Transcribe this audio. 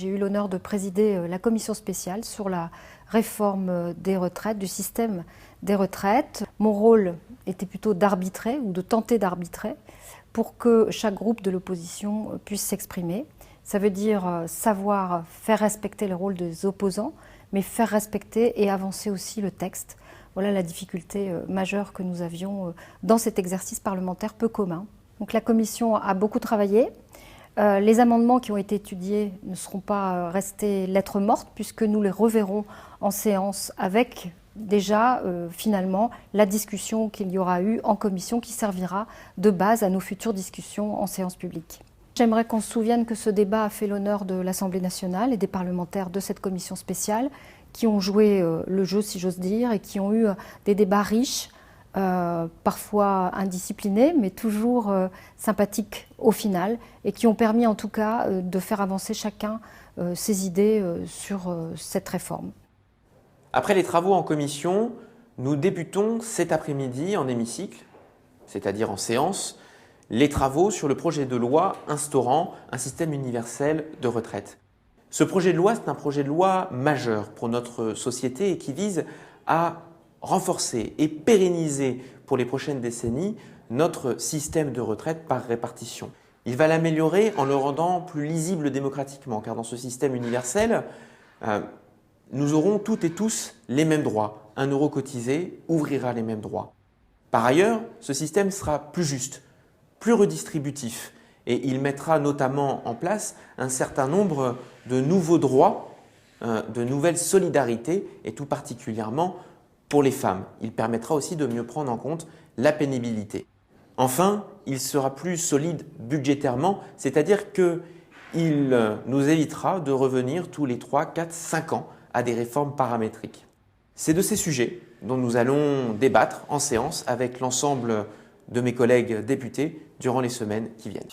J'ai eu l'honneur de présider la commission spéciale sur la réforme des retraites, du système des retraites. Mon rôle était plutôt d'arbitrer ou de tenter d'arbitrer pour que chaque groupe de l'opposition puisse s'exprimer. Ça veut dire savoir faire respecter le rôle des opposants, mais faire respecter et avancer aussi le texte. Voilà la difficulté majeure que nous avions dans cet exercice parlementaire peu commun. Donc la commission a beaucoup travaillé. Les amendements qui ont été étudiés ne seront pas restés lettres mortes puisque nous les reverrons en séance avec déjà finalement la discussion qu'il y aura eu en commission qui servira de base à nos futures discussions en séance publique. J'aimerais qu'on se souvienne que ce débat a fait l'honneur de l'Assemblée nationale et des parlementaires de cette commission spéciale qui ont joué le jeu, si j'ose dire, et qui ont eu des débats riches, parfois indisciplinés, mais toujours sympathiques au final, et qui ont permis en tout cas de faire avancer chacun ses idées sur cette réforme. Après les travaux en commission, nous débutons cet après-midi en hémicycle, c'est-à-dire en séance, les travaux sur le projet de loi instaurant un système universel de retraite. Ce projet de loi, c'est un projet de loi majeur pour notre société et qui vise à renforcer et pérenniser pour les prochaines décennies notre système de retraite par répartition. Il va l'améliorer en le rendant plus lisible démocratiquement, car dans ce système universel, nous aurons toutes et tous les mêmes droits. 1 euro cotisé ouvrira les mêmes droits. Par ailleurs, ce système sera plus juste, plus redistributif et il mettra notamment en place un certain nombre de nouveaux droits, de nouvelles solidarités et tout particulièrement pour les femmes. Il permettra aussi de mieux prendre en compte la pénibilité. Enfin, il sera plus solide budgétairement, c'est-à-dire qu'il nous évitera de revenir tous les 3, 4, 5 ans à des réformes paramétriques. C'est de ces sujets dont nous allons débattre en séance avec l'ensemble de mes collègues députés durant les semaines qui viennent.